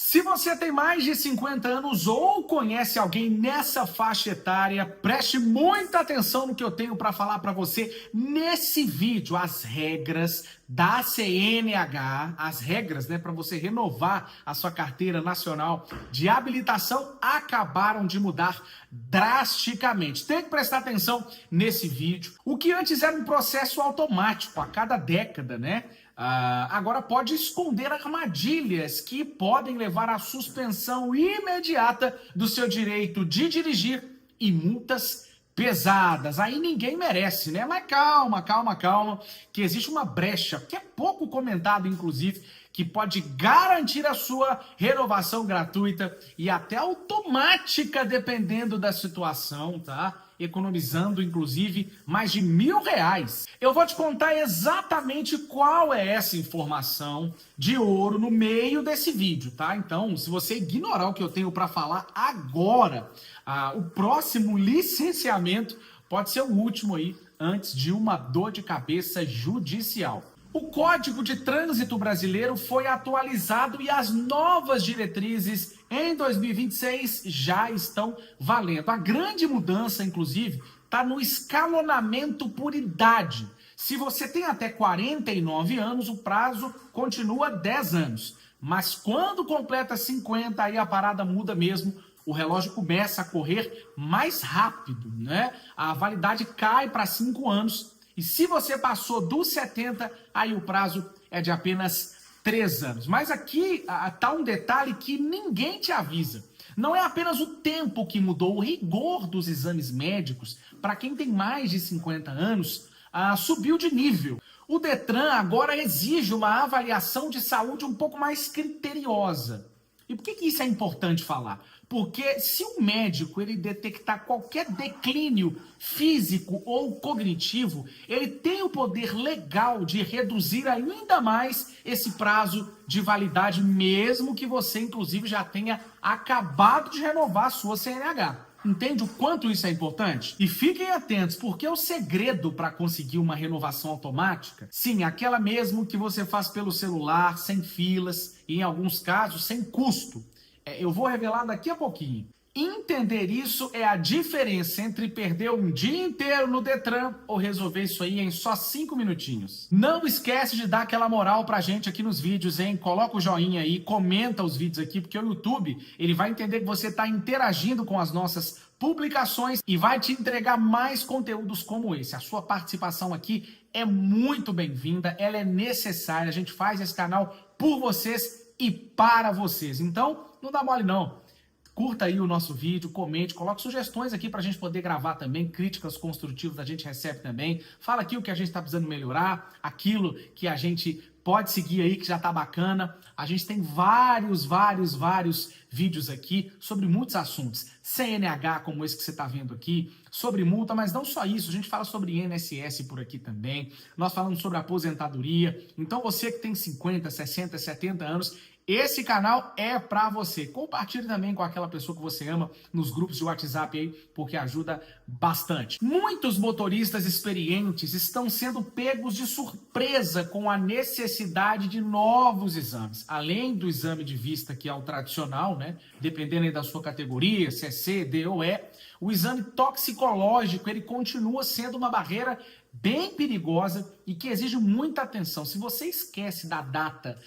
Se você tem mais de 50 anos ou conhece alguém nessa faixa etária, preste muita atenção no que eu tenho para falar para você nesse vídeo. As regras da CNH, as regras, para você renovar a sua carteira nacional de habilitação acabaram de mudar drasticamente. Tem que prestar atenção nesse vídeo. O que antes era um processo automático a cada década, agora pode esconder armadilhas que podem levar à suspensão imediata do seu direito de dirigir e multas pesadas. Aí ninguém merece, Mas calma, que existe uma brecha, que é pouco comentado, inclusive, que pode garantir a sua renovação gratuita e até automática, dependendo da situação, economizando, inclusive, mais de R$1.000. Eu vou te contar exatamente qual é essa informação de ouro no meio desse vídeo, Então, se você ignorar o que eu tenho para falar agora, o próximo licenciamento pode ser o último aí, antes de uma dor de cabeça judicial. O Código de Trânsito Brasileiro foi atualizado e as novas diretrizes em 2026 já estão valendo. A grande mudança, inclusive, está no escalonamento por idade. Se você tem até 49 anos, o prazo continua 10 anos. Mas quando completa 50, aí a parada muda mesmo. O relógio começa a correr mais rápido, A validade cai para 5 anos. E se você passou dos 70, aí o prazo é de apenas 3 anos. Mas aqui está um detalhe que ninguém te avisa. Não é apenas o tempo que mudou, o rigor dos exames médicos, para quem tem mais de 50 anos, subiu de nível. O Detran agora exige uma avaliação de saúde um pouco mais criteriosa. E por que isso é importante falar? Porque se o médico ele detectar qualquer declínio físico ou cognitivo, ele tem o poder legal de reduzir ainda mais esse prazo de validade, mesmo que você, inclusive, já tenha acabado de renovar a sua CNH. Entende o quanto isso é importante? E fiquem atentos, porque o segredo para conseguir uma renovação automática, sim, aquela mesmo que você faz pelo celular, sem filas, e em alguns casos, sem custo. Eu vou revelar daqui a pouquinho. Entender isso é a diferença entre perder um dia inteiro no Detran ou resolver isso aí em só 5 minutinhos. Não esquece de dar aquela moral pra gente aqui nos vídeos, Coloca o joinha aí, comenta os vídeos aqui, porque o YouTube ele vai entender que você está interagindo com as nossas publicações e vai te entregar mais conteúdos como esse. A sua participação aqui é muito bem-vinda, ela é necessária. A gente faz esse canal por vocês e para vocês. Então, não dá mole não. Curta aí o nosso vídeo, comente, coloque sugestões aqui para a gente poder gravar também, críticas construtivas a gente recebe também. Fala aqui o que a gente está precisando melhorar, aquilo que a gente pode seguir aí que já tá bacana. A gente tem vários vídeos aqui sobre muitos assuntos. CNH, como esse que você está vendo aqui, sobre multa, mas não só isso, a gente fala sobre INSS por aqui também. Nós falamos sobre aposentadoria. Então você que tem 50, 60, 70 anos, esse canal é para você. Compartilhe também com aquela pessoa que você ama nos grupos de WhatsApp aí, porque ajuda bastante. Muitos motoristas experientes estão sendo pegos de surpresa com a necessidade de novos exames. Além do exame de vista, que é o tradicional, dependendo aí da sua categoria, se é C, D ou E, o exame toxicológico, ele continua sendo uma barreira bem perigosa e que exige muita atenção. Se você esquece da data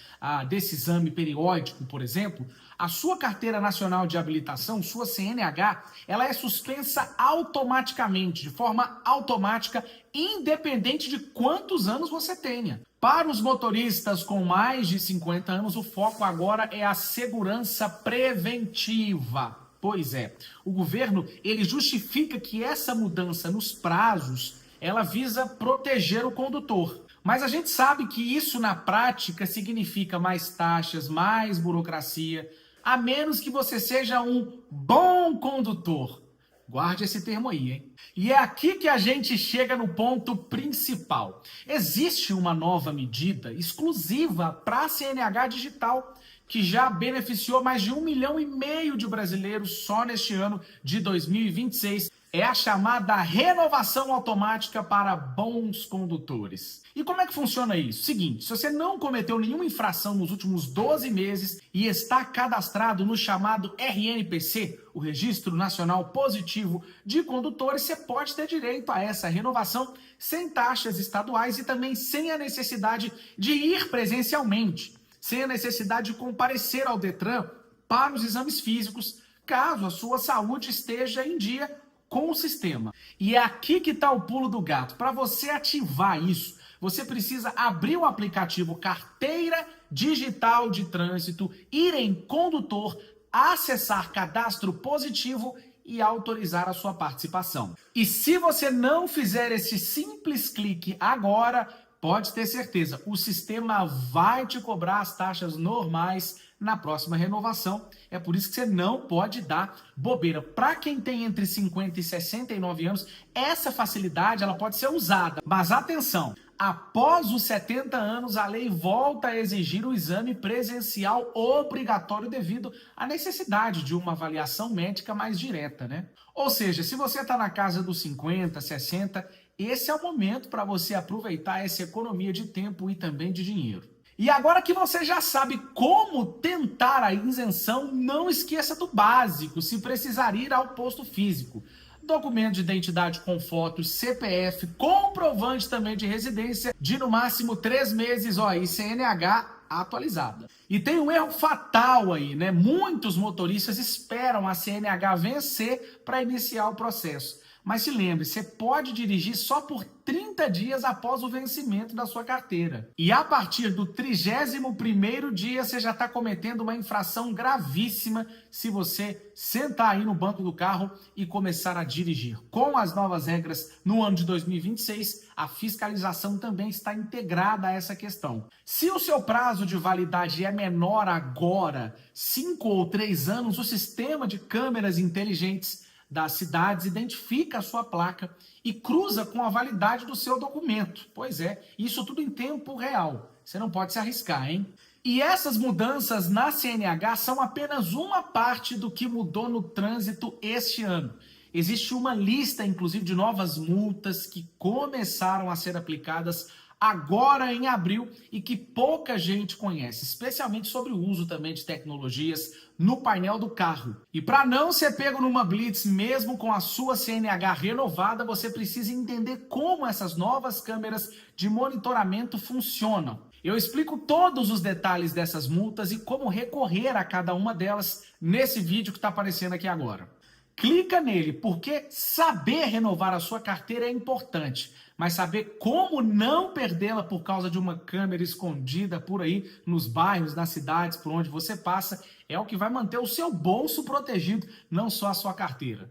desse exame periódico, por exemplo, a sua carteira nacional de habilitação, sua CNH, ela é suspensa automaticamente, de forma automática, independente de quantos anos você tenha. Para os motoristas com mais de 50 anos, o foco agora é a segurança preventiva. Pois é, o governo ele justifica que essa mudança nos prazos ela visa proteger o condutor. Mas a gente sabe que isso na prática significa mais taxas, mais burocracia, a menos que você seja um bom condutor. Guarde esse termo aí, E é aqui que a gente chega no ponto principal. Existe uma nova medida exclusiva para a CNH digital, que já beneficiou mais de 1,5 milhão de brasileiros só neste ano de 2026. É a chamada renovação automática para bons condutores. E como é que funciona isso? Seguinte, se você não cometeu nenhuma infração nos últimos 12 meses e está cadastrado no chamado RNPC, o Registro Nacional Positivo de Condutores, você pode ter direito a essa renovação sem taxas estaduais e também sem a necessidade de ir presencialmente, sem a necessidade de comparecer ao Detran para os exames físicos, caso a sua saúde esteja em dia com o sistema. E é aqui que está o pulo do gato. Para você ativar isso, você precisa abrir o aplicativo Carteira Digital de Trânsito, ir em Condutor, acessar Cadastro Positivo e autorizar a sua participação. E se você não fizer esse simples clique agora, pode ter certeza, o sistema vai te cobrar as taxas normais na próxima renovação. É por isso que você não pode dar bobeira. Para quem tem entre 50 e 69 anos, essa facilidade ela pode ser usada. Mas atenção, após os 70 anos, a lei volta a exigir o exame presencial obrigatório devido à necessidade de uma avaliação médica mais direta, né? Ou seja, se você está na casa dos 50, 60, esse é o momento para você aproveitar essa economia de tempo e também de dinheiro. E agora que você já sabe como tentar a isenção, não esqueça do básico, se precisar ir ao posto físico. Documento de identidade com fotos, CPF, comprovante também de residência de no máximo 3 meses, e CNH atualizada. E tem um erro fatal aí, né? Muitos motoristas esperam a CNH vencer para iniciar o processo. Mas se lembre, você pode dirigir só por 30 dias após o vencimento da sua carteira. E a partir do 31º dia, você já está cometendo uma infração gravíssima se você sentar aí no banco do carro e começar a dirigir. Com as novas regras no ano de 2026, a fiscalização também está integrada a essa questão. Se o seu prazo de validade é menor agora, 5 ou 3 anos, o sistema de câmeras inteligentes das cidades identifica a sua placa e cruza com a validade do seu documento. Pois é, isso tudo em tempo real. Você não pode se arriscar, hein? E essas mudanças na CNH são apenas uma parte do que mudou no trânsito este ano. Existe uma lista, inclusive, de novas multas que começaram a ser aplicadas agora em abril e que pouca gente conhece, especialmente sobre o uso também de tecnologias no painel do carro. E para não ser pego numa blitz mesmo com a sua CNH renovada, você precisa entender como essas novas câmeras de monitoramento funcionam. Eu explico todos os detalhes dessas multas e como recorrer a cada uma delas nesse vídeo que está aparecendo aqui agora. Clica nele, porque saber renovar a sua carteira é importante, mas saber como não perdê-la por causa de uma câmera escondida por aí nos bairros, nas cidades por onde você passa, é o que vai manter o seu bolso protegido, não só a sua carteira.